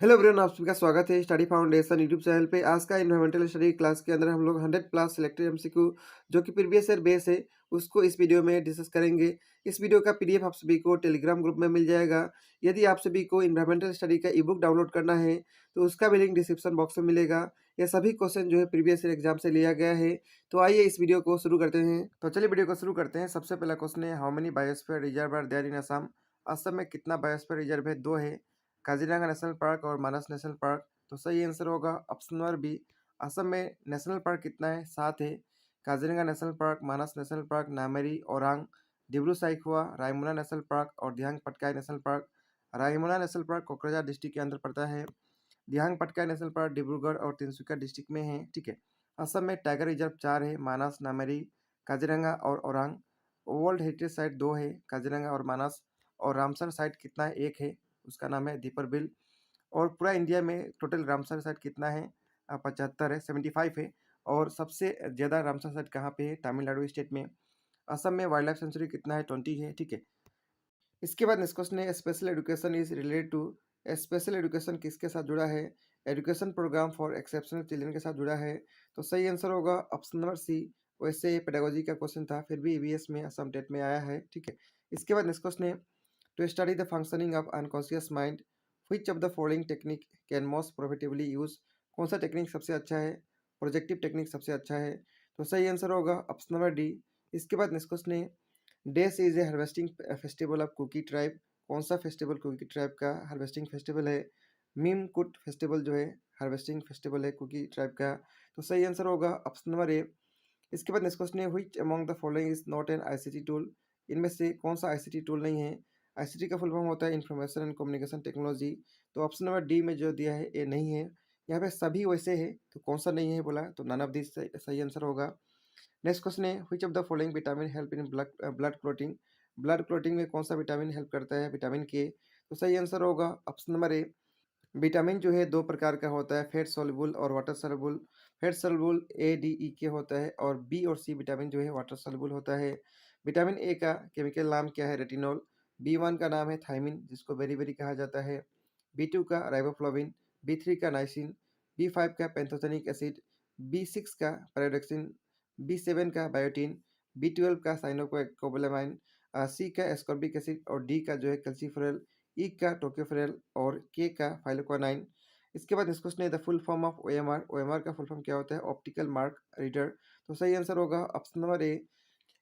Hello everyone, आप सभी का स्वागत है स्टडी फाउंडेशन यूट्यूब चैनल पे। आज का एनवायरमेंटल स्टडी क्लास के अंदर हम लोग 100 प्लस सिलेक्टेड एमसीक्यू जो कि प्रीवियस ईयर बेस है उसको इस वीडियो में डिस्कस करेंगे। इस वीडियो का पीडीएफ आप सभी को टेलीग्राम ग्रुप में मिल जाएगा। यदि आप सभी को एनवायरमेंटल स्टडी का ई बुक डाउनलोड करना है तो उसका भी लिंक डिस्क्रिप्शन बॉक्स में मिलेगा। ये सभी क्वेश्चन जो है प्रीवियस ईयर एग्जाम से लिया गया है। तो आइए इस वीडियो को शुरू करते हैं। तो चलिए वीडियो को शुरू करते हैं। सबसे पहला क्वेश्चन है, how many biosphere reserve are there in Assam. Assam में कितना बायोस्फीयर रिजर्व है? 2 है। काजीरंगा नेशनल पार्क और मानस नेशनल पार्क। तो सही आंसर होगा ऑप्शन नंबर बी। असम में नेशनल पार्क कितना है? 7 है। Kaziranga national park, Manas national park, Nameri, Orang, Dibru Saikhowa, Raimona national park और Dehing Patkai national park. Raimona national park Kokrajhar district के अंदर पड़ता है। दियांग पटकाई नेशनल पार्क डिब्रूगढ़ और तिनसुकिया डिस्ट्रिक्ट में है। ठीक है। असम में टाइगर रिजर्व 4 है, मानस, नामेरी, काजीरंगा और ओरांग। वर्ल्ड हेरिटेज साइट 2 है, काजीरंगा और मानस। और रामसर साइट कितना है? 1 है, उसका नाम है दीपर बिल। और पूरा इंडिया में टोटल रामसर साइट कितना है? 75 है, 75 है। और सबसे ज़्यादा रामसर साइट कहाँ पे है? तमिलनाडु स्टेट में। असम में वाइल्ड लाइफ सेंचुरी कितना है? 20 है। ठीक है। इसके बाद नेक्स्ट क्वेश्चन है, special education is related to. Special education किसके साथ जुड़ा है? Education program for exceptional children के साथ जुड़ा है। तो सही आंसर होगा ऑप्शन नंबर सी। वैसे ये पेडागोजी का क्वेश्चन था, फिर भी ईवीएस में असम टेट में आया है। ठीक है। इसके बाद नेक्स्ट क्वेश्चन है, to study the functioning of unconscious mind which of the following technique can most profitably use. कौन सा टेक्निक सबसे अच्छा है? प्रोजेक्टिव टेक्निक सबसे अच्छा है। तो सही आंसर होगा ऑप्शन नंबर डी। इसके बाद नेक्स्ट क्वेश्चन है, this is a harvesting festival of Kuki tribe. कौन सा फेस्टिवल कुकी ट्राइब का हार्वेस्टिंग फेस्टिवल है? मीम कुट फेस्टिवल जो है हार्वेस्टिंग फेस्टिवल है कुकी ट्राइब का। तो सही आंसर होगा ऑप्शन नंबर ए। इसके बाद नेक्स्ट क्वेश्चन है, which among the following is not an ICT tool. इनमें से कौन सा आईसीटी टूल नहीं है? आईसीटी का फुल फॉर्म होता है इंफॉर्मेशन एंड कम्युनिकेशन टेक्नोलॉजी। तो ऑप्शन नंबर डी में जो दिया है ये नहीं है। यहाँ पे सभी वैसे है, तो कौन सा नहीं है बोला तो नन ऑफ दिस सही आंसर होगा। नेक्स्ट क्वेश्चन है, which of the following vitamin help in blood clotting. Blood clotting में कौन सा विटामिन हेल्प करता है? विटामिन के। तो सही आंसर होगा ऑप्शन नंबर ए। विटामिन जो है 2 प्रकार का होता है, फैट सॉल्युबल और water soluble. Fat soluble A D E के होता है और बी और सी विटामिन जो है वाटर सॉल्युबल होता है। विटामिन ए का केमिकल नाम क्या है? रेटिनॉल। बी वन का नाम है थायमिन जिसको बेरी बेरी कहा जाता है। बी टू का राइबोफ्लाविन। बी थ्री का नाइसिन। बी फाइव का पेंथोथेनिक एसिड। बी सिक्स का पैराडॉक्सिन। बी सेवन का बायोटीन। बी ट्वेल्व का साइनोकोबालामाइन। सी का एस्कॉर्बिक एसिड और डी का जो है कैल्सीफेरल। ई का टोक्योफेरल और के का फाइलोक्वानाइन। इसके बाद नेक्स्ट क्वेश्चन है, the full form of OMR. OMR का फुल फॉर्म क्या होता है? Optical mark reader. तो सही आंसर होगा ऑप्शन नंबर ए।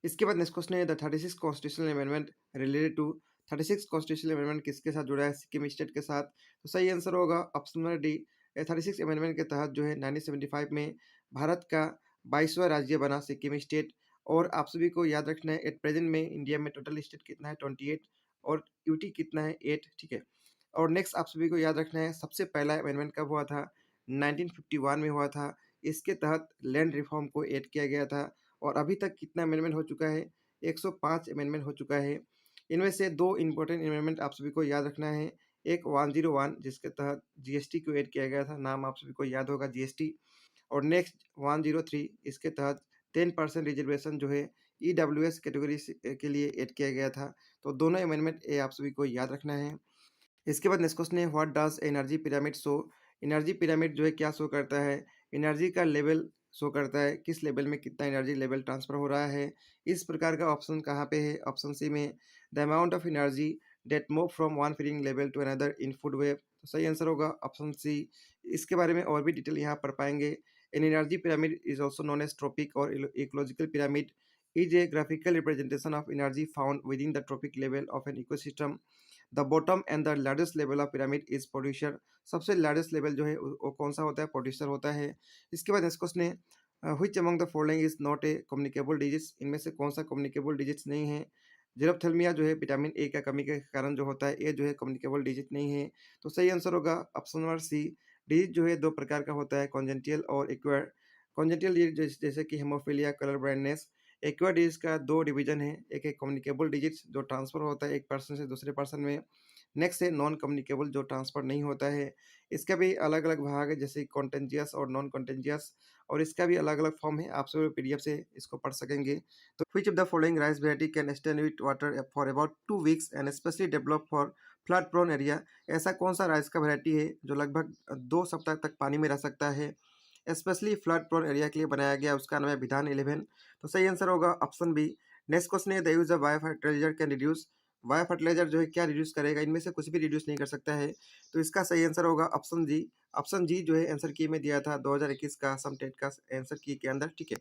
इसके बाद नेक्स्ट क्वेश्चन है, the 36 constitutional amendment related to. 36 constitutional amendment किसके साथ जुड़ा है? सिक्किम स्टेट के साथ। तो सही आंसर होगा ऑप्शन नंबर डी। 36 अमेंडमेंट के तहत जो है 1975 में भारत का 22वां राज्य बना सिक्किम स्टेट। और आप सभी को याद रखना है, एट प्रेजेंट में इंडिया में टोटल स्टेट कितना है? 28। और यूटी कितना है? 8। ठीक है। और नेक्स्ट आप सभी को याद रखना है, सबसे पहला अमेंडमेंट कब हुआ था? 1951 में हुआ था। इसके तहत लैंड रिफॉर्म को ऐड किया गया था। और अभी तक कितना अमेंडमेंट हो चुका है? 105 अमेंडमेंट हो चुका है। इनमें से 2 इम्पोर्टेंट अमेंडमेंट आप सभी को याद रखना है। एक 101 जिसके तहत जीएसटी को ऐड किया गया था, नाम आप सभी को याद होगा जीएसटी। और नेक्स्ट 103 इसके तहत 10% रिजर्वेशन जो है ईडब्ल्यूएस कैटेगरी के लिए ऐड किया गया था। तो दोनों अमेंडमेंट ये आप सभी को याद रखना है। इसके बाद नेक्स्ट क्वेश्चन है, what does energy pyramid show. Energy pyramid जो है क्या शो करता है? एनर्जी का लेवल शो करता है, किस लेवल में कितना एनर्जी लेवल ट्रांसफर हो रहा है। इस प्रकार का ऑप्शन कहाँ पे है? ऑप्शन सी में, the amount of energy that move from one feeding level to another in food web. तो सही आंसर होगा ऑप्शन सी। इसके बारे में और भी डिटेल यहाँ पढ़ पाएंगे। An energy pyramid is also known as trophic or ecological pyramid is a graphical representation of energy found within the trophic level of an ecosystem. The bottom and the largest level of pyramid is producer. सबसे largest level जो है वो कौन सा होता है? Producer होता है। इसके बाद नेक्स्ट क्वेश्चन है, which among the following is not A communicable digits. इनमें से कौन सा कम्युनिकेबल डिजिट्स नहीं है? जेरोप्थेल्मिया जो है विटामिन ए का कमी के कारण जो होता है, ये जो है कम्युनिकेबल डिजिट नहीं है। तो सही आंसर होगा ऑप्शन नंबर सी। डिजिट जो है 2 प्रकार का होता है, कॉन्जेंटियल और एक्वायर्ड। कॉन्जेंटियल डिजिट जैसे कि haemophilia, colour blindness. Acquired digit का 2 डिवीजन है, एक है कम्युनिकेबल डिजिट्स जो ट्रांसफर होता है एक पर्सन से दूसरे पर्सन में। नेक्स्ट है नॉन कम्युनिकेबल जो ट्रांसफर नहीं होता है। इसका भी अलग अलग भाग है जैसे कॉन्टेंजियस और नॉन कॉन्टेंजियस। और इसका भी अलग अलग फॉर्म है, आप सब पीडीएफ से इसको पढ़ सकेंगे। तो which of the following rice variety can stand with water for about 2 weeks and specially develop for flood prone area, ऐसा कौन सा राइस का वैरायटी है जो लगभग 2 सप्ताह तक पानी में रह सकता है? स्पेशली फ्लड प्रोन एरिया के लिए बनाया गया, उसका नाम है विधान 11। तो सही आंसर होगा ऑप्शन बी। नेक्स्ट क्वेश्चन है, the use of bio fertiliser can reduce. Bio fertiliser जो है क्या रिड्यूस करेगा? इनमें से कुछ भी रिड्यूस नहीं कर सकता है। तो इसका सही आंसर होगा ऑप्शन जी। ऑप्शन जी जो है आंसर की में दिया था 2021 का असम टेट का आंसर की के अंदर, ठीक है।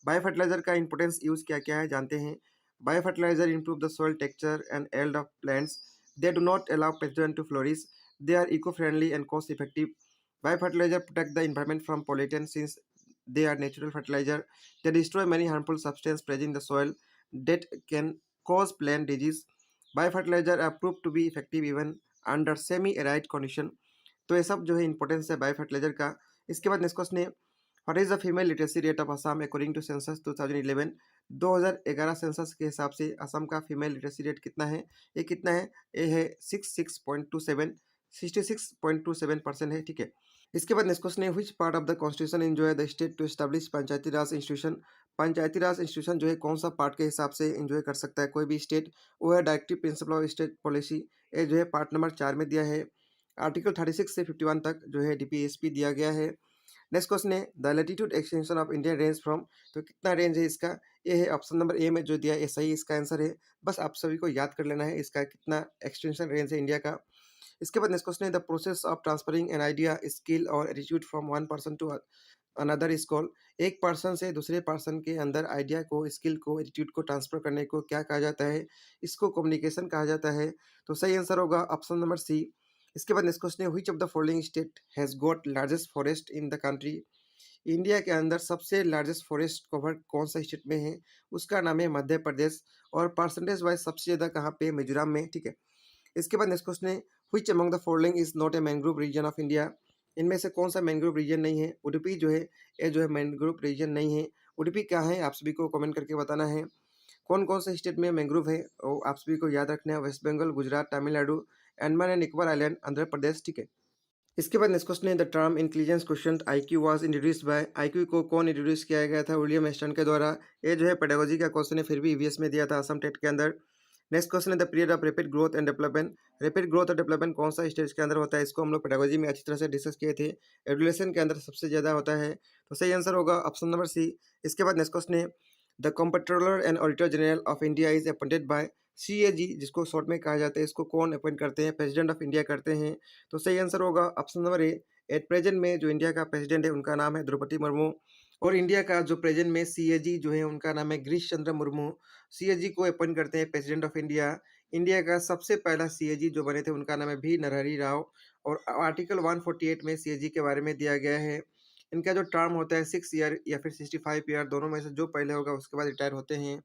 बायो फर्टिलाइजर का इंपोर्टेंस यूज क्या क्या है जानते हैं। Bio fertiliser improve the soil texture and health of plants. They do not allow pathogen to flourish. They are eco friendly and cost effective. Bio fertilizer protect the environment from pollutants since they are natural fertilizer. They destroy many harmful substances present in the soil that can cause plant disease. Bio fertilizer are proved to be effective even under semi-arid condition. तो ये सब जो है importance है bio fertiliser का। इसके बाद next question है, what is the female literacy rate of Assam according to census 2011। 2011 census के हिसाब से असम का फीमेल लिटरेसी रेट कितना है? ये कितना है? ये है 66.27, 66.27% है, ठीक है। इसके बाद नेक्स्ट क्वेश्चन है, which part of the constitution enjoy the state to establish panchayati raj institution. Panchayati raj institution जो है कौन सा पार्ट के हिसाब से एंजॉय कर सकता है कोई भी स्टेट? वो है directive principle of state policy. ये जो है पार्ट नंबर 4 में दिया है। आर्टिकल 36 से 51 तक जो है डीपीएसपी दिया गया है। नेक्स्ट क्वेश्चन है, the latitude extension of Indian range from. तो कितना रेंज है इसका? ये है ऑप्शन नंबर ए में जो दिया है, ये सही इसका आंसर है। बस आप सभी को याद कर लेना है इसका कितना एक्सटेंशन रेंज है इंडिया का। इसके बाद नेक्स्ट क्वेश्चन है, the process of transferring an idea, skill or attitude from one person to another is called. एक पर्सन से दूसरे पर्सन के अंदर आइडिया को, स्किल को, एटीट्यूड को ट्रांसफर करने को क्या कहा जाता है? इसको कम्युनिकेशन कहा जाता है। तो सही आंसर होगा ऑप्शन नंबर सी। इसके बाद नेक्स्ट क्वेश्चन है, which of the following state has got largest forest in the country. India के अंदर सबसे लार्जेस्ट फॉरेस्ट कवर कौन सा स्टेट में है? उसका नाम है मध्य प्रदेश। और परसेंटेज वाइज सबसे ज़्यादा कहाँ पे? मिजोरम में, ठीक है। इसके बाद नेक्स्ट क्वेश्चन है, which among the following is not a mangrove region of India. इनमें से कौन सा मैंग्रोव रीजन नहीं है? उडुपी जो है ये जो है मैंग्रोव रीजन नहीं है। उडुपी क्या है आप सभी को कमेंट करके बताना है। कौन कौन से स्टेट में मैंग्रोव है वो आप सभी को याद रखना है, वेस्ट बंगाल, गुजरात, तमिलनाडु, अंडमान एंड निकोबार आइलैंड, आंध्र प्रदेश, ठीक है। इसके बाद नेक्स्ट क्वेश्चन है, the term intelligence question IQ was introduced by. IQ को कौन इंट्रोड्यूस किया गया था? विलियम एस्टन के द्वारा। ये जो है पेडागोजी का क्वेश्चन है, फिर भी ईवीएस में दिया था असम टेट के अंदर। नेक्स्ट क्वेश्चन है, the period of rapid growth and development. Rapid growth और डेवलपमेंट कौन सा स्टेज के अंदर होता है? इसको हम लोग पेडागोजी में अच्छी तरह से डिस्कस किए थे। एडुलेशन के अंदर सबसे ज़्यादा होता है। तो सही आंसर होगा ऑप्शन नंबर सी। इसके बाद नेक्स्ट क्वेश्चन है, the comptroller and auditor general of India is appointed by. CAG जिसको शॉर्ट में कहा जाता है, इसको कौन अपॉइंट करते हैं? प्रेसिडेंट ऑफ इंडिया करते हैं। तो सही आंसर होगा option number A. At present में जो इंडिया का प्रेसिडेंट है उनका नाम है द्रौपदी मुर्मू। और इंडिया का जो प्रेजेंट में सीएजी जो है उनका नाम है गिरीश चंद्र मुर्मू। सीएजी को अपॉइंट करते हैं प्रेसिडेंट ऑफ इंडिया। इंडिया का सबसे पहला सीएजी जो बने थे उनका नाम है भी नरहरि राव। और आर्टिकल 148 में सीएजी के बारे में दिया गया है। इनका जो टर्म होता है 6 ईयर या फिर 65 ईयर, दोनों में से जो पहले होगा उसके बाद रिटायर होते हैं।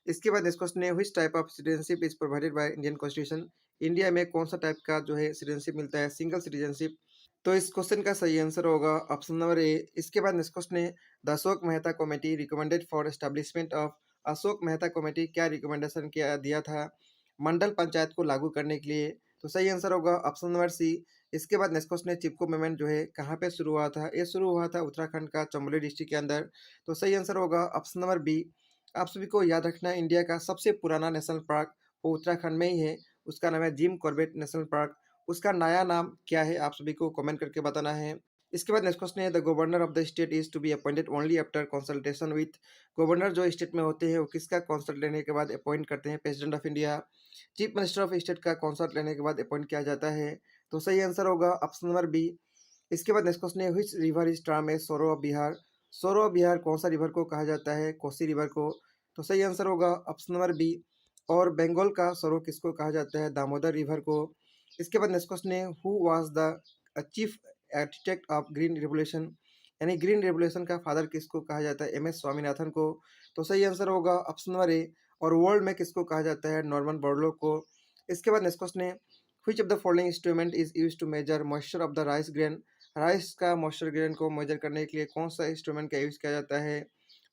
इसके बाद नेक्स्ट क्वेश्चन है, which type of citizenship is provided by Indian constitution. India में कौन सा टाइप का जो है सिटीजनशिप मिलता है? Single citizenship. तो इस क्वेश्चन का सही आंसर होगा ऑप्शन नंबर ए। इसके बाद नेक्स्ट क्वेश्चन है, the Ashok Mehta committee recommended for establishment of. Ashok Mehta committee क्या रिकमेंडेशन किया दिया था मंडल पंचायत को लागू करने के लिए? तो सही आंसर होगा ऑप्शन नंबर सी। इसके बाद नेक्स्ट क्वेश्चन है, चिपको मूवमेंट जो है कहाँ पे शुरू हुआ था? ये शुरू हुआ था उत्तराखंड का चमोली डिस्ट्रिक्ट के अंदर। तो सही आंसर होगा ऑप्शन नंबर बी। आप सभी को याद रखना है, इंडिया का सबसे पुराना नेशनल पार्क वो उत्तराखंड में ही है। उसका नाम है जिम कॉर्बेट नेशनल पार्क। उसका नया नाम क्या है आप सभी को कमेंट करके बताना है। इसके बाद नेक्स्ट क्वेश्चन है, the governor of the state is to be appointed only after consultation with. Governor जो स्टेट में होते हैं वो किसका कंसल्ट लेने के बाद अपॉइंट करते हैं? President of India. Chief minister of state का कंसल्ट लेने के बाद अपॉइंट किया जाता है। तो सही आंसर होगा ऑप्शन नंबर बी। इसके बाद नेक्स्ट क्वेश्चन है, which river is term a sorrow of Bihar. सोरो ऑफ बिहार कौन सा रिवर को कहा जाता है? कोसी रिवर को। तो सही आंसर होगा ऑप्शन नंबर बी। और बंगाल का सरो किसको कहा जाता है? दामोदर रिवर को। इसके बाद नेक्स्ट क्वेश्चन है, who was the chief architect of green revolution. यानी ग्रीन रेवोल्यूशन का फादर किसको कहा जाता है? एम एस स्वामीनाथन को। तो सही आंसर होगा ऑप्शन नंबर ए। और वर्ल्ड में किसको कहा जाता है? नॉर्मन बोरलॉग को। इसके बाद नेक्स्ट क्वेश्चन है, which of the following instrument is use to measure moisture of the rice grain. Rice का मॉइस्चर ग्रेन को मेजर करने के लिए कौन सा इंस्ट्रूमेंट का यूज किया जाता है?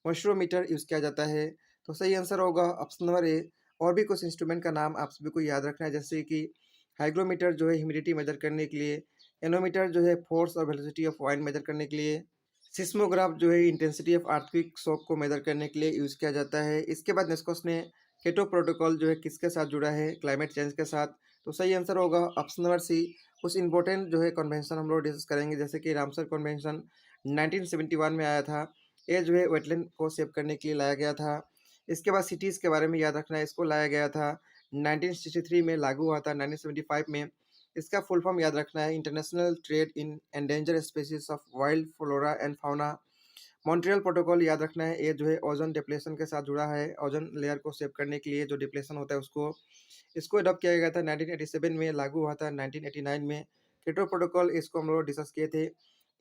मॉइस्चरोमीटर यूज किया जाता है। तो सही आंसर होगा ऑप्शन नंबर ए। और भी कुछ इंस्ट्रूमेंट का नाम आप सभी को याद रखना है, जैसे कि हाइग्रोमीटर जो है ह्यूमिडिटी मेजर करने के लिए, एनोमीटर जो है फोर्स और वेलोसिटी ऑफ वाइंड मेजर करने के लिए, सिस्मोग्राफ जो है इंटेंसिटी ऑफ अर्थक्वेक शॉक को मेजर करने के लिए यूज किया जाता है। इसके बाद नेक्स्ट क्वेश्चन है, केटो प्रोटोकॉल जो है किसके साथ जुड़ा है? क्लाइमेट चेंज के साथ। तो सही आंसर होगा ऑप्शन नंबर सी। कुछ इंपॉर्टेंट जो है कन्वेंशन हम लोग डिस्कस करेंगे, जैसे कि रामसर कन्वेंशन 1971 में आया था। ये जो है वेटलैंड को सेव करने के लिए लाया गया था। इसके बाद सिटीज़ के बारे में याद रखना है, इसको लाया गया था 1963 में, लागू हुआ था 1975 में। इसका फुल फॉर्म याद रखना है, international trade in endanger species of wild flora and fauna. Montreal Protocol याद रखना है, ये जो है ओजोन डिप्लेशन के साथ जुड़ा है। ओजोन लेयर को सेव करने के लिए जो डिप्लेशन होता है उसको इसको अडॉप्ट किया गया था 1987 में, लागू हुआ था 1989 में। कीटो प्रोटोकॉल इसको हम लोग डिस्कस किए थे,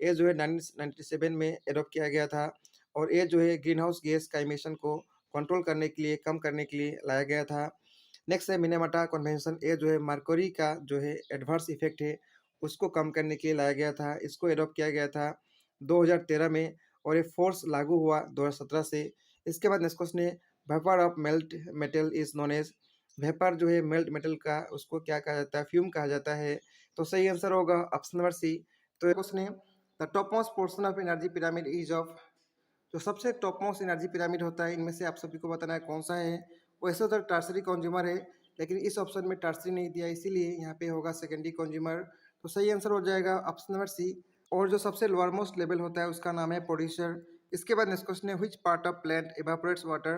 ये जो है 1997 में अडॉप्ट किया गया था। और ये जो है ग्रीन हाउस गैस का इमिशन को कंट्रोल करने के लिए, कम करने के लिए लाया गया था। नेक्स्ट है मिनेमाटा कन्वेंशन, ये जो है मरकरी का जो है एडवर्स इफेक्ट है उसको कम करने के लिए लाया गया था। इसको अडॉप्ट किया गया था 2013 में और ये फोर्स लागू हुआ 2017 से। इसके बाद नेक्स्ट क्वेश्चन है, vapour of melt metal is known as. Vapour जो है मेल्ट मेटल का, उसको क्या कहा जाता है, फ्यूम कहा जाता है। तो सही आंसर होगा ऑप्शन नंबर सी। तो क्वेश्चन है, the top most portion of energy pyramid is of. जो सबसे टॉप मोस्ट एनर्जी पिरामिड होता है, इनमें से आप सभी को बताना है कौन सा है। वैसे तो टर्सरी कंज्यूमर है, लेकिन इस ऑप्शन में टर्सरी नहीं दिया, इसीलिए यहाँ पे होगा सेकेंडरी कंज्यूमर। तो सही आंसर हो जाएगा ऑप्शन नंबर सी। और जो सबसे लोअर मोस्ट लेवल होता है उसका नाम है प्रोड्यूसर। इसके बाद नेक्स्ट क्वेश्चन है, which part of plant evaporates water.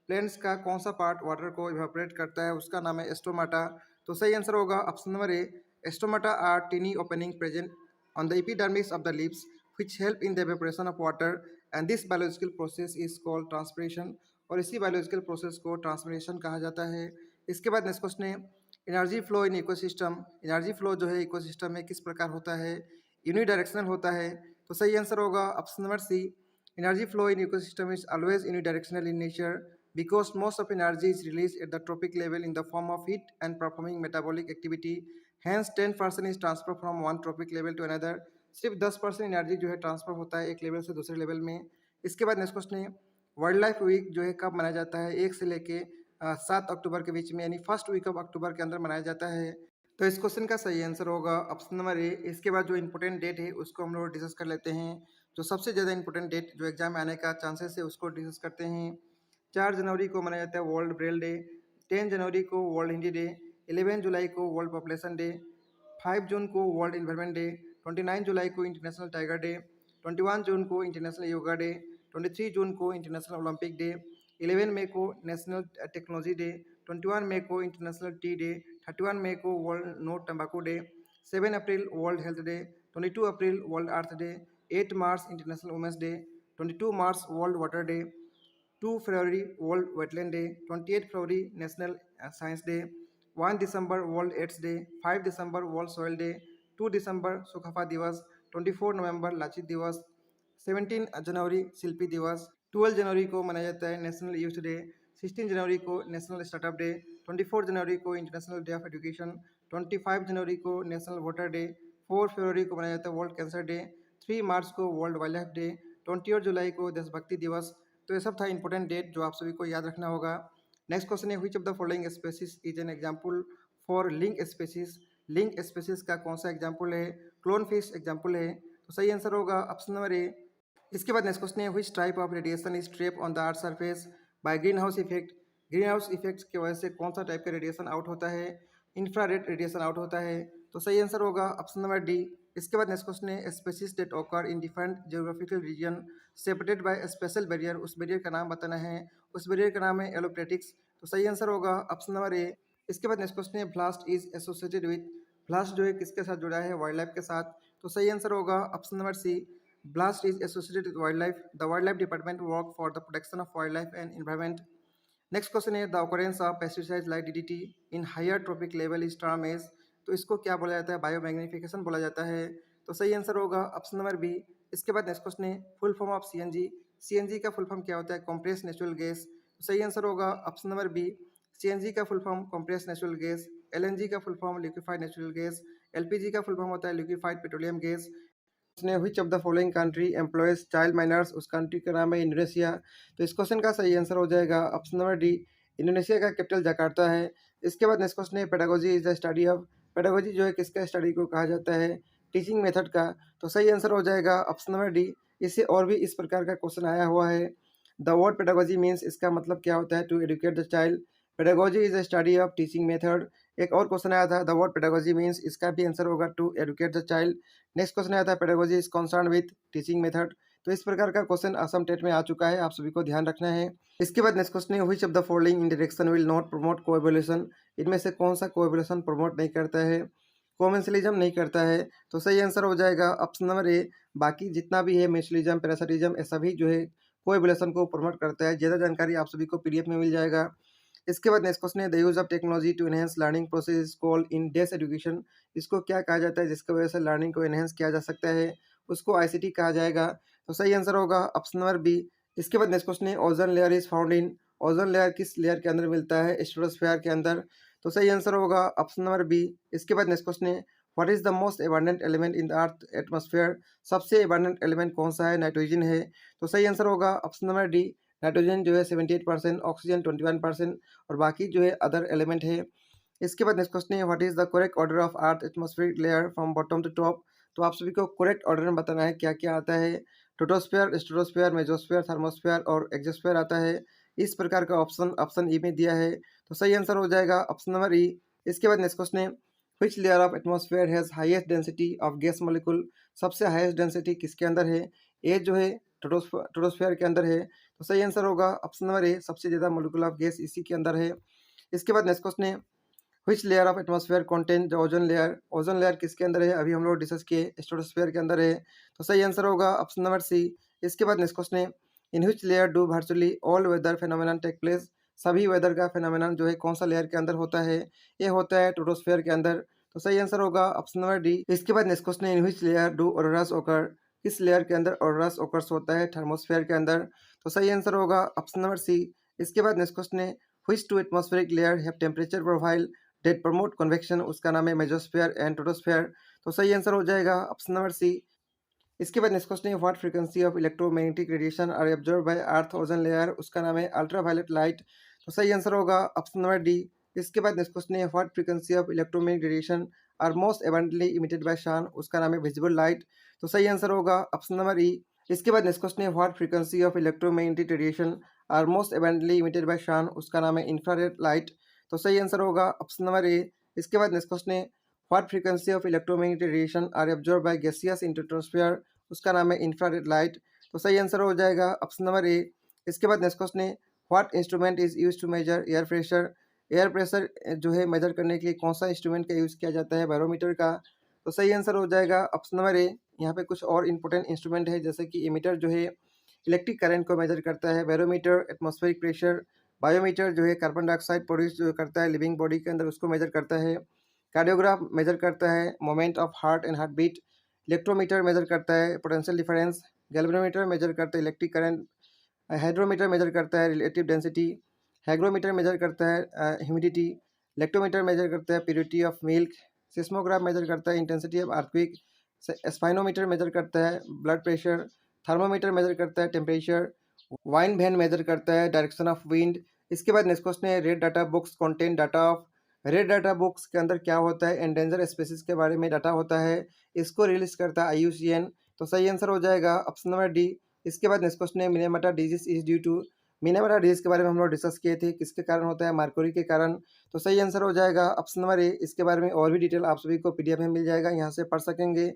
Plants का कौन सा पार्ट वाटर को इवापोरेट करता है, उसका नाम है एस्टोमाटा। तो सही आंसर होगा option number A. Stomata are tiny opening present on the epidermis of the leaves which help in the evaporation of water and this biological process is called transpiration। और इसी बायोलॉजिकल प्रोसेस को transpiration कहा जाता है। इसके बाद next question है, energy flow in ecosystem. Energy flow जो है इकोसिस्टम में किस प्रकार होता है, यूनिडायरेक्शनल होता है। तो सही आंसर होगा option number C. Energy flow in ecosystem is always unidirectional in nature because most of energy is released at the tropic level in the form of heat and performing metabolic activity। Hence 10% is transfer from one tropic level to another। सिर्फ 10% energy जो है transfer होता है एक level से दूसरे level में। इसके बाद नेक्स्ट क्वेश्चन है, वाइल्ड लाइफ वीक जो है कब मनाया जाता है, 1 से लेके 7 अक्टूबर के बीच में, यानी फर्स्ट वीक ऑफ अक्टूबर के अंदर मनाया जाता है। तो इस क्वेश्चन का सही आंसर होगा ऑप्शन नंबर ए। इसके बाद जो इंपॉर्टेंट डेट है उसको हम लोग डिस्कस कर लेते हैं। जो सबसे ज़्यादा इंपॉर्टेंट डेट जो एग्जाम में आने का चांसेस है उसको डिस्कस करते हैं। 4 जनवरी को मनाया जाता है वर्ल्ड ब्रेल डे। 10 जनवरी को वर्ल्ड हिंदी डे। 11 जुलाई को वर्ल्ड पॉपुलेशन डे। 5 जून को वर्ल्ड इन्वायरमेंट डे। 29 जुलाई को इंटरनेशनल टाइगर डे। 21 जून को इंटरनेशनल योगा डे। 23 जून को इंटरनेशनल ओलंपिक डे। 11 मई को नेशनल टेक्नोलॉजी डे। 21 मई को इंटरनेशनल टी डे। 31 मई को वर्ल्ड नो टम्बाकू डे। 7 अप्रैल वर्ल्ड हेल्थ डे। 22 अप्रैल वर्ल्ड अर्थ डे। 8 मार्च इंटरनेशनल वुमेंस डे। 22 मार्च वर्ल्ड वाटर डे। 2 फरवरी वर्ल्ड वेटलैंड डे। 28 फरवरी नेशनल साइंस डे। 1 दिसंबर वर्ल्ड एड्स डे। 5 दिसंबर वर्ल्ड सॉइल डे। 2 दिसंबर सुखाफा दिवस। 24 नवंबर लाचित दिवस। 17 जनवरी शिल्पी दिवस। 12 जनवरी को मनाया जाता है नेशनल यूथ डे। 16 जनवरी को नेशनल स्टार्टअप डे। 24 जनवरी को इंटरनेशनल डे ऑफ एजुकेशन। 25 जनवरी को नेशनल वोटर डे। 4 फरवरी को मनाया जाता है वर्ल्ड कैंसर डे। 3 मार्च को वर्ल्ड वाइल्ड लाइफ डे। 28 जुलाई को देशभक्ति दिवस। तो ये सब था इंपॉर्टेंट डेट जो आप सभी को याद रखना होगा। नेक्स्ट क्वेश्चन है, which of the following species is an example for link species. Link species का कौन सा एग्जांपल है, क्लोन फिश एग्जांपल है। तो सही आंसर होगा ऑप्शन नंबर ए। इसके बाद नेक्स्ट क्वेश्चन है, which type of radiation is trap on the earth surface by green house effect. Green house effect की वजह से कौन सा टाइप का रेडिएशन आउट होता है, इंफ्रारेड रेडिएशन आउट होता है। तो सही आंसर होगा ऑप्शन नंबर डी। इसके बाद नेक्स्ट क्वेश्चन है, species that occur in different geographical region separated by special barrier. उस बैरियर का नाम बताना है, उस बैरियर का नाम है एलोप्टेटिक्स। तो सही आंसर होगा ऑप्शन नंबर ए। इसके बाद नेक्स्ट क्वेश्चन है, blast is associated with. Blast जो है किसके साथ जुड़ा है, वाइल्ड लाइफ के साथ। तो सही आंसर होगा option number C. Blast is associated with wild life. The wild life department work for the protection of wild life and environment. Next question है, the occurrence of pesticides like DDT in higher tropic level is term as. तो इसको क्या बोला जाता है, biomagnification बोला जाता है। तो सही आंसर होगा ऑप्शन नंबर बी। इसके बाद नेक्स्ट क्वेश्चन है, full form of CNG. CNG का फुल फॉर्म क्या होता है, कंप्रेस्ड नेचुरल गैस। तो सही आंसर होगा ऑप्शन नंबर बी। सीएनजी का full form compressed natural gas. LNG का full form liquefied natural gas. LPG का फुल फॉर्म होता है लिक्विफाइड पेट्रोलियम गैस। उसने which of the following country employs child miners. उस कंट्री का नाम है इंडोनेशिया। तो इस क्वेश्चन का सही आंसर हो जाएगा ऑप्शन नंबर डी। इंडोनेशिया का कैपिटल जकार्ता है। इसके बाद नेक्स्ट क्वेश्चन है, pedagogy is the study of. Pedagogy जो है किसका स्टडी को कहा जाता है, टीचिंग मेथड का। तो सही आंसर हो जाएगा ऑप्शन नंबर डी। इससे और भी इस प्रकार का क्वेश्चन आया हुआ है। द वर्ड पेडागोजी मीन्स, इसका मतलब क्या होता है, to educate the child. Pedagogy is the study of teaching method एक और क्वेश्चन आया था द वर्ड पेडागोजी मीन्स, इसका भी आंसर होगा to educate the child. Next question आया था pedagogy is concern with teaching method. तो इस प्रकार का क्वेश्चन असम टेट में आ चुका है, आप सभी को ध्यान रखना है। इसके बाद नेक्स्ट क्वेश्चन है which of the following in direction will not promote coevolution. इनमें से कौन सा कोएवोल्यूशन प्रमोट नहीं करता है, कोमेंसलिज्म नहीं करता है। तो सही आंसर हो जाएगा ऑप्शन नंबर ए। बाकी जितना भी है मेंसलिज्म, पैरासिटिज्म, ये सभी जो है कोएवोल्यूशन को प्रमोट करता है। ज़्यादा जानकारी आप सभी को पीडीएफ में मिल जाएगा। इसके बाद नेक्स्ट क्वेश्चन है the use of technology to enhance learning process is called in डेस एजुकेशन। इसको क्या कहा जाता है जिसकी वजह से लर्निंग को एनहेंस किया जा सकता है, उसको आईसीटी कहा जाएगा। तो सही आंसर होगा ऑप्शन नंबर बी। इसके बाद नेक्स्ट क्वेश्चन है ozone layer is found in. Ozone layer किस लेयर के अंदर मिलता है, स्ट्रेटोस्फीयर के अंदर। तो सही आंसर होगा ऑप्शन नंबर बी। इसके बाद नेक्स्ट क्वेश्चन है what is the most abundant element in the earth atmosphere. सबसे एबंडेंट एलिमेंट कौन सा है, नाइट्रोजन है। तो सही आंसर होगा ऑप्शन नंबर डी। नाइट्रोजन जो है 78%, ऑक्सीजन 21% और बाकी जो है अदर एलिमेंट है। इसके बाद नेक्स्ट क्वेश्चन है what is the correct order of earth atmospheric layer from bottom to top. तो आप सभी को करेक्ट ऑर्डर में बताना है क्या क्या आता है। ट्रोपोस्फीयर, स्ट्रेटोस्फीयर, मेसोस्फीयर, थर्मोस्फीयर और एक्सोस्फीयर आता है। इस प्रकार का ऑप्शन ई में दिया है। तो सही आंसर हो जाएगा ऑप्शन नंबर ई। इसके बाद नेक्स्ट क्वेश्चन है which layer of atmosphere has highest density of gas molecule. सबसे हाईएस्ट डेंसिटी किसके अंदर है, ए जो है ट्रोपोस्फीयर के अंदर है। तो सही आंसर होगा ऑप्शन नंबर ए, सबसे ज़्यादा मॉलिक्यूल ऑफ गैस इसी के अंदर है। इसके बाद नेक्स्ट क्वेश्चन है which layer of atmosphere contain the ozone layer. Ozone layer किसके अंदर है, अभी हम लोग डिस्कस किए स्ट्रेटोस्फीयर के अंदर है। तो सही आंसर होगा ऑप्शन नंबर सी। इसके बाद नेक्स्ट क्वेश्चन है in which layer do virtually all weather phenomenon take place. सभी वेदर का फेनोमेनन जो है कौन सा लेयर के अंदर होता है, ये होता है ट्रोपोस्फीयर के अंदर। तो सही आंसर होगा ऑप्शन नंबर डी। इसके बाद नेक्स्ट क्वेश्चन है in which layer do auroras ओकर। किस लेयर के अंदर ऑरोरास ओकर्स होता है, थर्मोस्फीयर के अंदर। तो सही आंसर होगा ऑप्शन नंबर सी। इसके बाद नेक्स्ट क्वेश्चन है which two atmospheric layer have temperature profile that promote convection. उसका नाम है मेसोस्फीयर एंड ट्रोपोस्फीयर। तो सही आंसर हो जाएगा ऑप्शन नंबर सी। इसके बाद नेक्स्ट क्वेश्चन है what frequency of electromagnetic radiation are absorb by earth ozone layer. उसका नाम है अल्ट्रावायलेट लाइट। तो सही आंसर होगा ऑप्शन नंबर डी। इसके बाद नेक्स्ट क्वेश्चन है what frequency of electromagnetic radiation are most abundantly emitted by sun. उसका नाम है विजिबल लाइट। तो सही आंसर होगा ऑप्शन नंबर ई। इसके बाद नेक्स्ट क्वेश्चन है what frequency of electromagnetic radiation are most abundantly emitted by sun. उसका नाम है इंफ्रारेड लाइट। तो सही आंसर होगा ऑप्शन नंबर ए। इसके बाद नेक्स्ट क्वेश्चन है what frequency of electromagnetic radiation are absorb by gaseous in troposphere. उसका नाम है इंफ्रारेड लाइट। तो सही आंसर हो जाएगा ऑप्शन नंबर ए। इसके बाद नेक्स्ट क्वेश्चन है what instrument is use to measure air pressure. Air pressure जो है मेजर करने के लिए कौन सा इंस्ट्रूमेंट का यूज़ किया जाता है, बैरोमीटर का। तो सही आंसर हो जाएगा ऑप्शन नंबर ए। यहाँ पे कुछ और इंपॉर्टेंट इंस्ट्रूमेंट है जैसे कि इमीटर जो है इलेक्ट्रिक करंट को मेजर करता है, बैरोमीटर एटमॉस्फेरिक प्रेशर, बायोमीटर जो है कार्बन डाइऑक्साइड प्रोड्यूस जो करता है लिविंग बॉडी के अंदर उसको मेजर करता है, कार्डियोग्राफ मेजर करता है moment of heart and heart beat, electrometer measure करता है पोटेंशियल डिफरेंस, गैल्वेनोमीटर मेजर करता है इलेक्ट्रिक करंट, हाइड्रोमीटर मेजर करता है रिलेटिव डेंसिटी, हाइग्रोमीटर मेजर करता है ह्यूमिडिटी, लेक्टोमीटर मेजर करता है purity of milk, seismograph measure करता है इंटेंसिटी ऑफ अर्थक्वेक, स्पाइनोमीटर मेजर करता है ब्लड प्रेशर, थर्मोमीटर मेजर करता है टेम्परेचर, वाइन वैन मेजर करता है डायरेक्शन ऑफ विंड। इसके बाद नेक्स्ट क्वेश्चन है red data books contain data of. Red data books के अंदर क्या होता है, एंडेंजर स्पीसीज के बारे में डाटा होता है, इसको रिलीज करता है आईयूसीएन। तो सही आंसर हो जाएगा ऑप्शन नंबर डी। इसके बाद नेक्स्ट क्वेश्चन है Minamata disease is due to. Minamata disease के बारे में हम लोग डिस्कस किए थे, किसके कारण होता है, मार्कोरी के कारण। तो सही आंसर हो जाएगा ऑप्शन नंबर ए। इसके बारे में और भी डिटेल आप सभी को पीडीएफ में मिल जाएगा, यहाँ से पढ़ सकेंगे।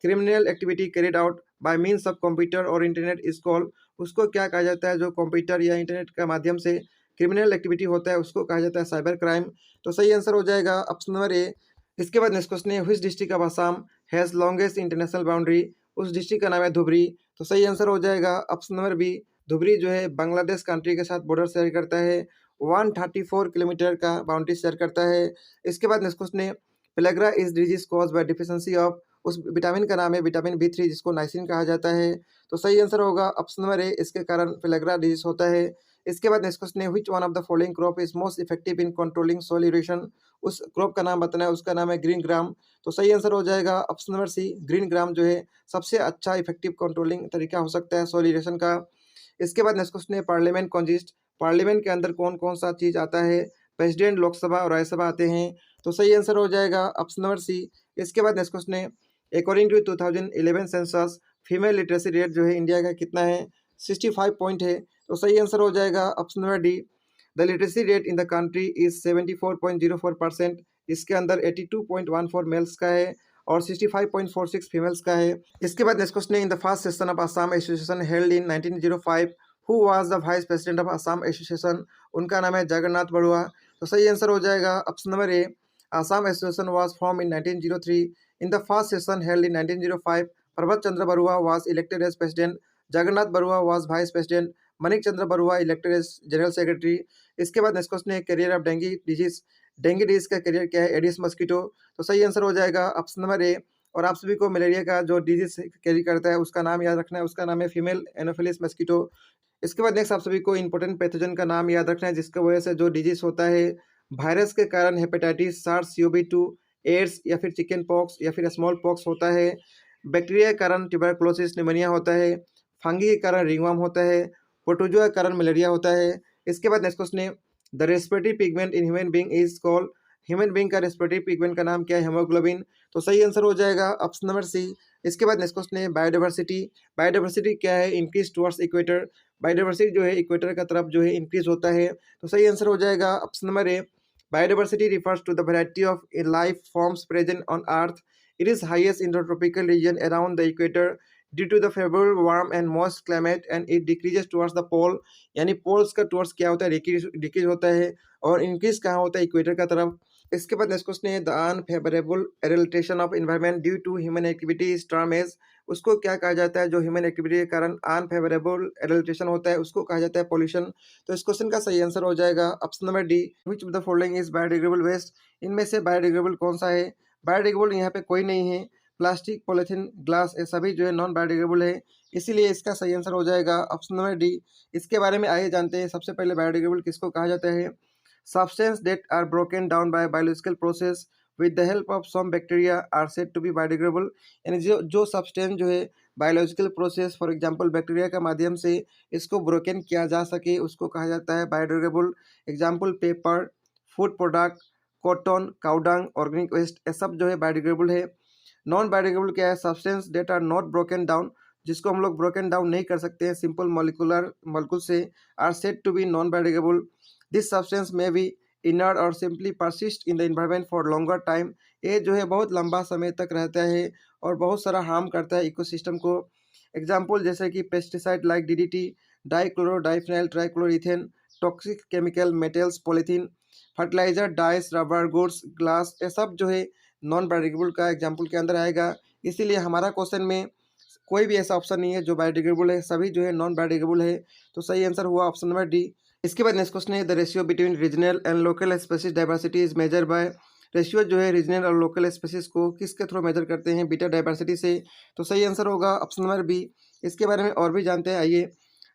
Criminal activity carried out by means of computer और इंटरनेट इज कॉल्ड। उसको क्या कहा जाता है जो कंप्यूटर या इंटरनेट के माध्यम से क्रिमिनल एक्टिविटी होता है, उसको कहा जाता है साइबर क्राइम। तो सही आंसर हो जाएगा ऑप्शन नंबर ए। इसके बाद नेक्स्ट क्वेश्चन है which district of Assam has longest international boundary. उस डिस्ट्रिक्ट का नाम है धुबरी। तो सही आंसर हो जाएगा ऑप्शन नंबर बी। धुबरी जो है बांग्लादेश कंट्री के साथ बॉर्डर शेयर करता है, 134 किलोमीटर का बाउंड्री शेयर करता है। इसके बाद नेक्स्ट क्वेश्चन है pellagra is disease cause by deficiency of. उस विटामिन का नाम है विटामिन B3 जिसको नाइसिन कहा जाता है। तो सही आंसर होगा ऑप्शन नंबर ए, इसके कारण पेलेग्रा डिजीज होता है। इसके बाद नेक्स्ट क्वेश्चन है which one of the following crop is most effective in controlling soil erosion. उस क्रॉप का नाम बताना है, उसका नाम है ग्रीन ग्राम। तो सही आंसर हो जाएगा option number C, green gram जो है सबसे अच्छा इफेक्टिव कंट्रोलिंग तरीका हो सकता है सोइल इरोशन का। इसके बाद नेक्स्ट क्वेश्चन है पार्लियामेंट कंसिस्ट। पार्लियामेंट के अंदर कौन कौन सा चीज़ आता है, प्रेसिडेंट, लोकसभा और राज्यसभा आते हैं। तो सही आंसर हो जाएगा ऑप्शन नंबर सी। इसके बाद नेक्स्ट क्वेश्चन है according to 2011 census female literacy rate जो है इंडिया का कितना है, 65 पॉइंट है। तो सही आंसर हो जाएगा option number D. The literacy rate in the country is 74.04%। इसके अंदर 82.14 मेल्स का है और 65.46 फीमेल्स का है। इसके बाद नेक्स्ट क्वेश्चन है, इन the first session of Assam association held in 1905 who was the vice president of Assam association. उनका नाम है जगन्नाथ बरुआ। तो सही आंसर हो जाएगा option number A, Assam association was form in 1903। In the first session held in 1905 Prabhat Chandra Barua was elected as president, Jagannath Barua was vice president, Manik Chandra Barua elected as general secretary. इसके बाद next question है, carrier of dengue disease. Dengue disease का carrier क्या है? Aedes mosquito. तो सही answer हो जाएगा ऑप्शन नंबर ए। और आप सभी को मलेरिया का जो डिजीज कैरी करता है उसका नाम याद रखना है, उसका नाम है फीमेल एनोफिलिस मस्कीटो। इसके बाद नेक्स्ट आप सभी को इंपॉर्टेंट पैथोजन का नाम याद रखना है जिसकी वजह से जो डिजीज होता है वायरस के कारण हेपेटाइटिस, सार्स CoV-2, एड्स या फिर चिकन पॉक्स या फिर स्मॉल पॉक्स होता है। बैक्टीरिया के कारण ट्यूबरकुलोसिस निमोनिया होता है। फंगी के कारण रिंगवर्म होता है। प्रोटोजोआ के कारण मलेरिया होता है। इसके बाद नेक्स्ट क्वेश्चन है, the respiratory pigment in human being is called. Human being का रेस्पिरेटरी पिगमेंट का नाम क्या है? हेमोग्लोबिन। तो सही आंसर हो जाएगा ऑप्शन नंबर सी। इसके बाद नेक्स्ट क्वेश्चन है, बायोडाइवर्सिटी। बायोडाइवर्सिटी क्या है? Increase towards equator. बायोडाइवर्सिटी जो है इक्वेटर का तरफ जो है इंक्रीज होता है। तो सही आंसर हो जाएगा option number A. Biodiversity refers to the variety of life forms present on Earth. It is highest in the tropical region around the equator due to the favorable warm and moist climate, and it decreases towards the pole. यानी poles का towards क्या होता है? Decrease होता है। और increase कहाँ होता है? इक्वेटर का तरफ। इसके बाद नेक्स्ट क्वेश्चन है, the unfavourable adulteration of environment due to human activity is term as. उसको क्या कहा जाता है? जो ह्यूमन एक्टिविटी के कारण अनफेवरेबल एडल्ट्रेशन होता है उसको कहा जाता है पॉल्यूशन। तो इस क्वेश्चन का सही आंसर हो जाएगा option number D, which of the following is biodegradable waste. इनमें से बायोडिग्रेडेबल कौन सा है? बायोडिग्रेडेबल यहाँ पे कोई नहीं है। प्लास्टिक, पॉलिथीन, ग्लास ये सभी जो है नॉन बायोडिग्रेडेबल है, इसीलिए इसका सही आंसर हो जाएगा ऑप्शन नंबर डी। इसके बारे में आइए जानते हैं। सबसे पहले बायोडिग्रेडेबल किसको कहा जाता है? Substance that are broken down by biological process with the help of some bacteria are said to be biodegradable. यानी जो सब्सटेंस जो है biological process for example bacteria के माध्यम से इसको ब्रोकन किया जा सके उसको कहा जाता है biodegradable. Example paper, food product, cotton, cow dung, organic waste, ये सब जो है बायोडिग्रेडेबल है। नॉन बायोडिग्रेडेबल क्या है? Substance that are not broken down, जिसको हम लोग ब्रोकन डाउन नहीं कर सकते हैं सिंपल मॉलिक्यूल से, are said to be non biodegradable. This substance में बी इनर्ट और simply persist in the environment for longer time. ये जो है बहुत लंबा समय तक रहता है और बहुत सारा हार्म करता है इकोसिस्टम को। एग्जाम्पल जैसे कि pesticide like DDT, dichloro diphenyl trichloroethane, toxic chemical, metals, polythene, fertiliser, dyes, rubber, goods, glass, ये सब जो है नॉन बायोडिग्रेडेबल का एग्जाम्पल के अंदर आएगा। इसीलिए हमारा क्वेश्चन में कोई भी ऐसा ऑप्शन नहीं है जो बायोडिग्रेडेबल है, सभी जो है नॉन बायोडिग्रेडेबल है। तो सही आंसर हुआ ऑप्शन नंबर डी। इसके बाद नेक्स्ट क्वेश्चन है, the ratio between regional and local species diversity is measure by. Ratio जो है रीजनल और लोकल स्पेसीज को किसके थ्रू मेजर करते हैं? बीटा डाइवर्सिटी से। तो सही आंसर होगा ऑप्शन नंबर बी। इसके बारे में और भी जानते हैं, आइए।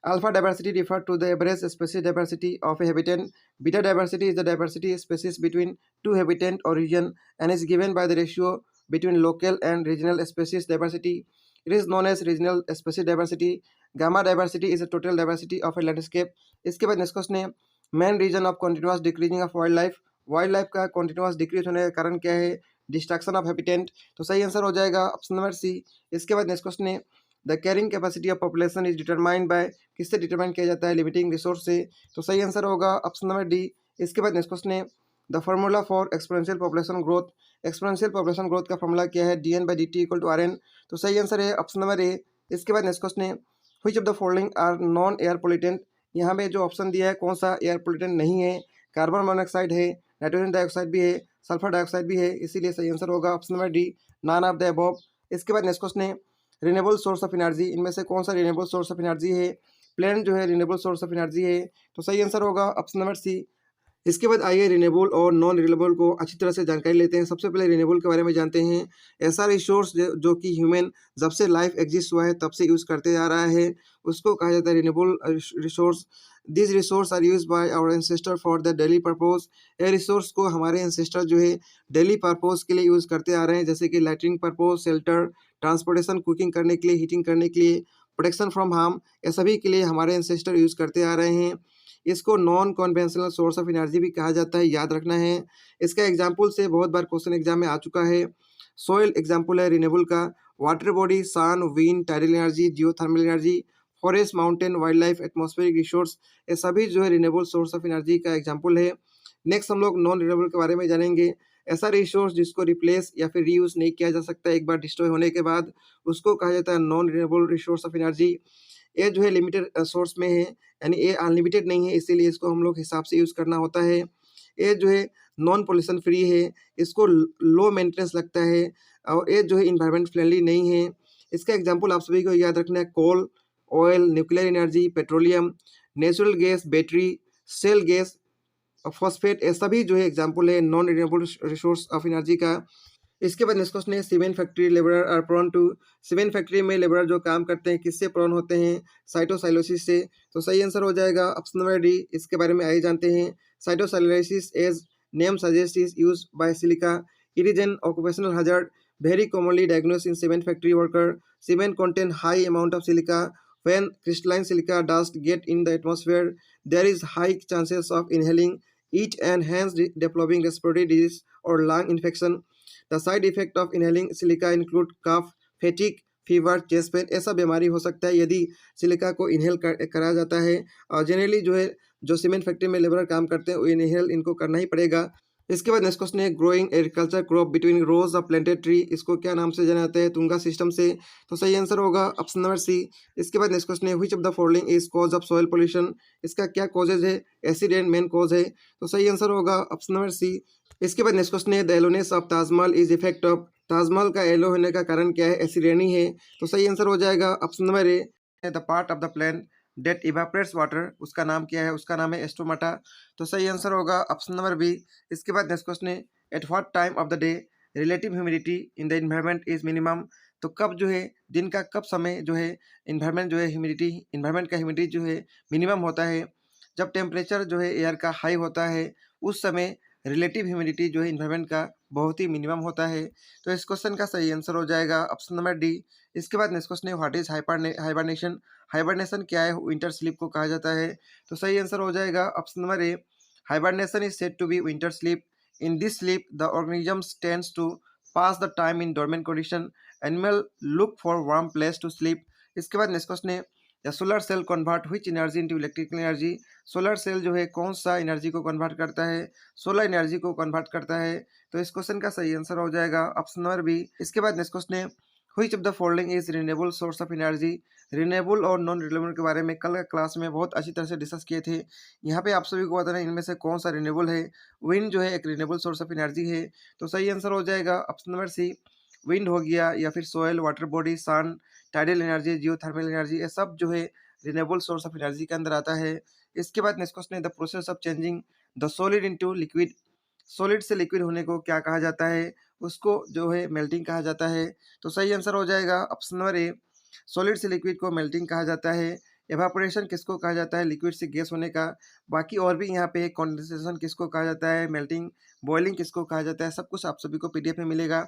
Alpha diversity refer to the average species diversity of a habitat. Beta diversity is the diversity species between two habitat और region and is given by the ratio between local and regional species diversity. It is known as regional species diversity. Gamma diversity is a total diversity of a landscape. इसके बाद next question है, main reason of continuous decreasing of wild life. Wild life का continuous decrease होने का कारण क्या है? Destruction of habitat. तो सही आंसर हो जाएगा ऑप्शन नंबर सी। इसके बाद नेक्स्ट क्वेश्चन है, the carrying capacity of population is determined by. किससे डिटरमाइन किया जाता है? लिमिटिंग रिसोर्स से। तो सही आंसर होगा ऑप्शन नंबर डी। इसके बाद नेक्स्ट क्वेश्चन है, the formula for exponential population growth. Exponential population growth का फॉर्मूला क्या है? dN/dt equal to Rn। तो सही आंसर है ऑप्शन नंबर ए। इसके बाद नेक्स्ट क्वेश्चन है, which of the following are non air pollutant. यहाँ पे जो ऑप्शन दिया है कौन सा एयर पोल्यूटेंट नहीं है? कार्बन मोनोऑक्साइड है, नाइट्रोजन डाइऑक्साइड भी है, सल्फर डाइऑक्साइड भी है, इसीलिए सही आंसर होगा option number D, none of the above. इसके बाद नेक्स्ट क्वेश्चन है, रिन्यूएबल सोर्स ऑफ एनर्जी। इनमें से कौन सा रिन्यूएबल सोर्स ऑफ एनर्जी है? प्लेनेट जो है रिन्यूएबल सोर्स ऑफ एनर्जी है। तो सही आंसर होगा ऑप्शन नंबर सी। इसके बाद आइए रिन्यूएबल और नॉन रिन्यूएबल को अच्छी तरह से जानकारी लेते हैं। सबसे पहले रिन्यूएबल के बारे में जानते हैं। ऐसा रिसोर्स जो कि ह्यूमन जब से लाइफ एग्जिस्ट हुआ है तब से यूज़ करते आ रहा है उसको कहा जाता है renewable resource. This resource are use by our ancestor for the daily purpose. ये रिसोर्स को हमारे एंसेस्टर जो है डेली पर्पज के लिए यूज़ करते आ रहे हैं, जैसे कि lighting purpose, shelter, transportation, cooking करने के लिए, हीटिंग करने के लिए, प्रोटेक्शन फ्रॉम हार्म, ये सभी के लिए हमारे एंसेस्टर यूज़ करते आ रहे हैं। इसको non conventional source of energy भी कहा जाता है, याद रखना है। इसका एग्जाम्पल से बहुत बार क्वेश्चन एग्जाम में आ चुका है। सोइल एग्जाम्पल है रिन्यूएबल का, water body, sun, wind, tidal energy, geothermal energy, forest, mountain, wild life, atmospheric resource, ये सभी जो है रिन्यूएबल सोर्स ऑफ एनर्जी का एग्जाम्पल है। नेक्स्ट हम लोग नॉन रिन्यूएबल के बारे में जानेंगे। ऐसा रिसोर्स जिसको रिप्लेस या फिर रीयूज़ नहीं किया जा सकता एक बार डिस्ट्रॉय होने के बाद, उसको कहा जाता है non renewable resource of energy. ये जो है लिमिटेड सोर्स में है, यानी ये अनलिमिटेड नहीं है, इसीलिए इसको हम लोग हिसाब से यूज़ करना होता है। ये जो है नॉन पॉल्यूशन फ्री है, इसको लो मेंटेनेंस लगता है और ये जो है एनवायरनमेंट फ्रेंडली नहीं है। इसका एग्जांपल आप सभी को याद रखना है coal, oil, nuclear energy, petroleum, natural gas, battery, shale gas, phosphate, ये सभी जो है एग्जांपल है non renewable resource of energy का। इसके बाद नेक्स्ट क्वेश्चन है cement factory labourer are prone to. Cement factory में लेबरर जो काम करते हैं किससे प्रोन होते हैं? साइटोसाइलोसिस से। तो सही आंसर हो जाएगा ऑप्शन नंबर डी। इसके बारे में आइए जानते हैं। साइटोसाइलोसिस as name suggest is use by silica. It is an occupational hazard very commonly diagnosed in cement factory worker. Cement contain high amount of silica. When crystalline silica dust get in the atmosphere, there is high chances of inhaling it and hence developing respiratory disease or lung infection. The side effect of inhaling silica include cough, fatigue, fever, chest pain. ऐसा बीमारी हो सकता है यदि silica को inhale कराया जाता है। और जनरली जो है जो सीमेंट फैक्ट्री में लेबर काम करते हैं वो इनहेल इनको करना ही पड़ेगा। इसके बाद नेक्स्ट क्वेश्चन है growing agriculture crop between rose of planted tree, इसको क्या नाम से जाना जाता है? तुंगा सिस्टम से। तो सही आंसर होगा ऑप्शन नंबर सी। इसके बाद नेक्स्ट क्वेश्चन है which of the following is cause of soil pollution, इसका क्या कॉजेज है? एसिड एंड मेन कॉज है। तो सही आंसर होगा ऑप्शन नंबर सी। इसके बाद नेक्स्ट क्वेश्चन है the yellowness of Taj Mahal is effect of, Taj Mahal का येलो होने का कारण क्या है? एसिड रेनी है। तो सही आंसर हो जाएगा option number A. The part of the plant that evaporates water, उसका नाम क्या है? उसका नाम है स्टोमाटा। तो सही आंसर होगा ऑप्शन नंबर बी। इसके बाद नेक्स्ट क्वेश्चन है at what time of the day relative humidity in the environment is minimum. तो कब जो है दिन का कब समय जो है इन्वायरमेंट जो है ह्यूमिडिटी, इन्वायरमेंट का ह्यूमिडिटी जो है मिनिमम होता है? जब टेम्परेचर जो है एयर का हाई होता है उस समय रिलेटिव ह्यूमिडिटी जो है इन्वायरमेंट का बहुत ही मिनिमम होता है। तो इस क्वेश्चन का सही आंसर हो जाएगा ऑप्शन नंबर डी। इसके बाद नेक्स्ट क्वेश्चन है व्हाट इज हाइबरनेशन, हाइबरनेशन क्या है? विंटर स्लीप को कहा जाता है। तो सही आंसर हो जाएगा option number A. Hibernation is said to be winter sleep. In this sleep the organisms tends to pass the time in dormant condition. Animal look for warm place to sleep. इसके बाद next question है the solar cell convert which energy into electrical energy. Solar cell जो है कौन सा energy को convert करता है? सोलर एनर्जी को कन्वर्ट करता है। तो इस क्वेश्चन का सही आंसर हो जाएगा ऑप्शन नंबर बी। इसके बाद नेक्स्ट क्वेश्चन है which of the following is renewable source of energy. Renewable और नॉन रिन्यूएबल के बारे में कल क्लास में बहुत अच्छी तरह से डिस्कस किए थे। यहाँ पे आप सभी को बताना है इनमें से कौन सा रिन्यूएबल है। विंड जो है एक रिन्यूएबल सोर्स ऑफ एनर्जी है। तो सही आंसर हो जाएगा ऑप्शन नंबर सी। विंड हो गया या फिर सोयल, वाटर बॉडी, सन, टाइडल एनर्जी, जियोथर्मल एनर्जी, ये सब जो है रिन्यूएबल सोर्स ऑफ एनर्जी के अंदर आता है। इसके बाद नेक्स्ट क्वेश्चन है the process of changing the solid into liquid. Solid से लिक्विड होने को क्या कहा जाता है? उसको जो है मेल्टिंग कहा जाता है। तो सही आंसर हो जाएगा ऑप्शन नंबर ए। सॉलिड से लिक्विड को मेल्टिंग कहा जाता है। एवापोरेशन किसको कहा जाता है? लिक्विड से गैस होने का। बाकी और भी यहाँ पे कंडेंसेशन किसको कहा जाता है? मेल्टिंग। बॉइलिंग किसको कहा जाता है? सब कुछ आप सभी को पीडीएफ में मिलेगा।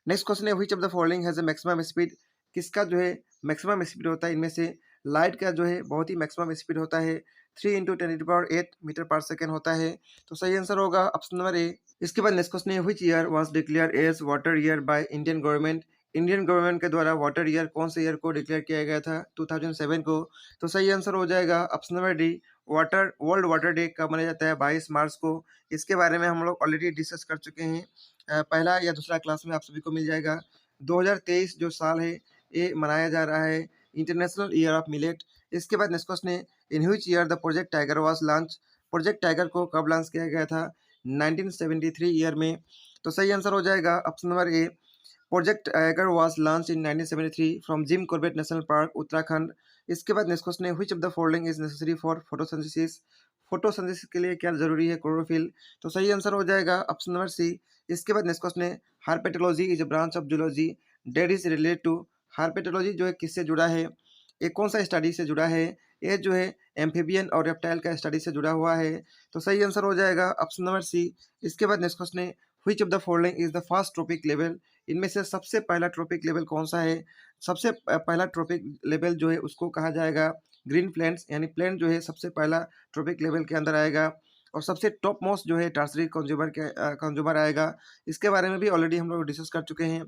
नेक्स्ट क्वेश्चन है which of the following has a maximum speed. किसका जो है मैक्सिमम स्पीड होता है? इनमें से लाइट का जो है बहुत ही मैक्सिमम स्पीड होता है 3 इंटू 10⁸ मीटर पर सेकेंड होता है। तो सही आंसर होगा ऑप्शन नंबर ए। इसके बाद नेक्स्ट क्वेश्चन है which year was declare as water year by Indian government. Indian government के द्वारा वाटर ईयर कौन से ईयर को डिक्लेयर किया गया था? 2007 को। तो सही आंसर हो जाएगा option number D. Water world water day कब मनाया जाता है? 22 मार्च को। इसके बारे में हम लोग ऑलरेडी डिस्कस कर चुके हैं। पहला या दूसरा क्लास में आप सभी को मिल जाएगा। 2023 जो साल है ये मनाया जा रहा है इंटरनेशनल ईयर ऑफ मिलेट। इसके बाद नेक्स्ट क्वेश्चन है in which year the project tiger was launch. Project tiger को कब लॉन्च किया गया था? 1973 ईयर में। तो सही आंसर हो जाएगा option number A. Project tiger was launch in 1973 from Jim Corbett national park, Uttarakhand. इसके बाद नेक्स्ट क्वेश्चन है which of the following is necessary for photosynthesis. Photosynthesis के लिए क्या जरूरी है? क्लोरोफिल। तो सही आंसर हो जाएगा ऑप्शन नंबर सी। इसके बाद नेक्स्ट क्वेश्चन है herpetology is a branch of zoology that is related to. Herpetology जो है किससे जुड़ा है? ये कौन सा स्टडी से जुड़ा है? ये जो है एम्फीबियन और रेप्टाइल का स्टडी से जुड़ा हुआ है। तो सही आंसर हो जाएगा ऑप्शन नंबर सी। इसके बाद नेक्स्ट क्वेश्चन है which of the following is the first trophic level. इनमें से सबसे पहला ट्रॉपिक लेवल कौन सा है? सबसे पहला ट्रॉपिक लेवल जो है उसको कहा जाएगा ग्रीन प्लेन्स, यानी प्लेन जो है सबसे पहला ट्रॉपिक लेवल के अंदर आएगा। और सबसे टॉप मोस्ट जो है टर्सरी कंज्यूमर आएगा। इसके बारे में भी ऑलरेडी हम लोग डिस्कस कर चुके हैं।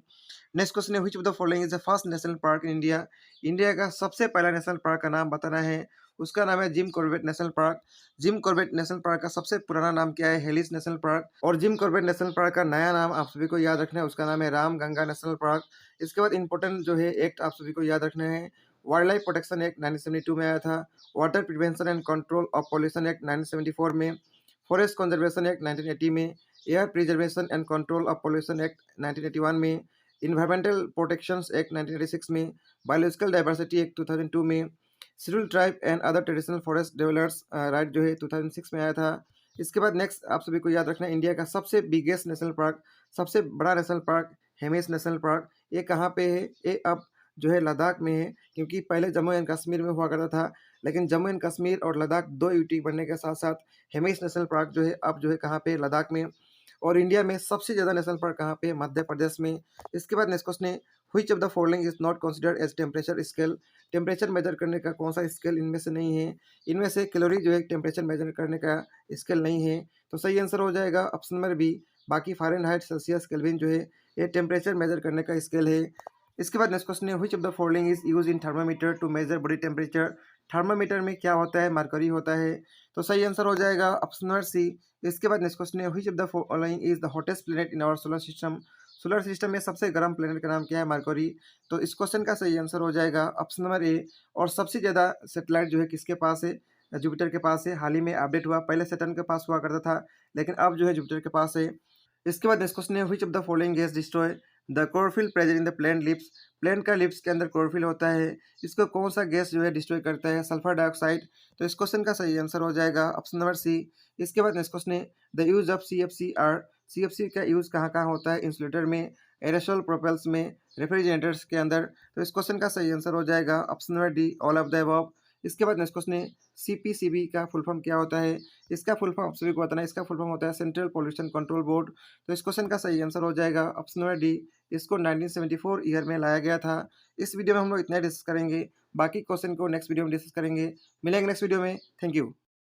नेक्स्ट क्वेश्चन है which of the following is the first national park in India. India का सबसे पहला नेशनल पार्क का नाम बताना है। उसका नाम है Jim Corbett national park. Jim Corbett national park का सबसे पुराना नाम क्या है? हेलिस नेशनल पार्क। और जिम कॉर्बेट नेशनल पार्क का नया नाम आप सभी को याद रखना है, उसका नाम है रामगंगा नेशनल पार्क। इसके बाद इंपॉर्टेंट जो है एक्ट आप सभी को याद रखना है, वाइल्ड लाइफ प्रोटेक्शन एक्ट 1972 में आया था, water prevention and control of pollution act 1974 में, फॉरेस्ट कंजर्वेशन एक्ट 1980 में, air preservation and control of pollution act 1981 में, इन्वायरमेंटल प्रोटेक्शंस एक्ट 1986 में, बायोलॉजिकल डाइवर्सिटी एक्ट 2002 में, schedule tribe and other traditional forest developers right जो है 2006 में आया था। इसके बाद नेक्स्ट आप सभी को याद रखना है, इंडिया का सबसे बिगेस्ट नेशनल पार्क, सबसे बड़ा national park Hemis national park. ये कहाँ पे है? ये अब जो है लद्दाख में है, क्योंकि पहले जम्मू एंड कश्मीर में हुआ करता था, लेकिन जम्मू एंड कश्मीर और लद्दाख दो यूटी बनने के साथ साथ हेमिस नेशनल पार्क जो है अब जो है कहाँ पे? लद्दाख में। और इंडिया में सबसे ज़्यादा नेशनल पार्क कहाँ पे? मध्य प्रदेश में। इसके बाद नेक्स्ट क्वेश्चन है, which of the following is not considered as temperature scale? Temperature measure करने का कौन सा स्केल इनमें से नहीं है? इनमें से कैलोरी जो है टेम्परेचर मेजर करने का स्केल नहीं है, तो सही आंसर हो जाएगा ऑप्शन नंबर बी। बाकी फ़ारेनहाइट, सेल्सियस, केल्विन जो है ये टेम्परेचर मेजर करने का स्केल है। इसके बाद नेक्स्ट क्वेश्चन है, which of the following is use in thermometer to measure body temperature? Thermometer में क्या होता है? मरकरी होता है, तो सही आंसर हो जाएगा ऑप्शन नंबर सी। इसके बाद नेक्स्ट क्वेश्चन है, which of the following is the hottest planet in our solar system? Solar system में सबसे गर्म प्लेनेट का नाम क्या है? मरकरी। तो इस क्वेश्चन का सही आंसर हो जाएगा ऑप्शन नंबर ए। और सबसे ज़्यादा सेटेलाइट जो है किसके पास है? जुपिटर के पास है। हाल ही में अपडेट हुआ, पहले सैटर्न के पास हुआ करता था, लेकिन अब जो है जुपिटर के पास है। इसके बाद नेक्स्ट क्वेश्चन है, which of the following gas destroy the chlorophyll present in the plant lips? Plant का लिप्स के अंदर क्लोरोफिल होता है, इसको कौन सा गैस जो है डिस्ट्रॉय करता है? Sulphur dioxide. तो इस क्वेश्चन का सही आंसर हो जाएगा ऑप्शन नंबर सी। इसके बाद नेक्स्ट क्वेश्चन है, द यूज ऑफ CFC का यूज कहाँ कहाँ होता है? इंसुलेटर में, एरोसोल प्रोपेल्स में, रेफ्रिजरेटर्स के अंदर। तो इस क्वेश्चन का सही आंसर हो जाएगा option number D, all of the above. इसके बाद नेक्स्ट क्वेश्चन है, CPCB का फुल फॉर्म क्या होता है? इसका फुल फॉर्म आप सभी को बताना है, इसका फुल फॉर्म होता है सेंट्रल पॉल्यूशन कंट्रोल बोर्ड। तो इस क्वेश्चन का सही आंसर हो जाएगा ऑप्शन नंबर डी। इसको 1974 ईयर में लाया गया था। इस वीडियो में हम लोग इतना डिस्कस करेंगे, बाकी क्वेश्चन को नेक्स्ट वीडियो में डिस्कस करेंगे। मिलेंगे नेक्स्ट वीडियो में। Thank you.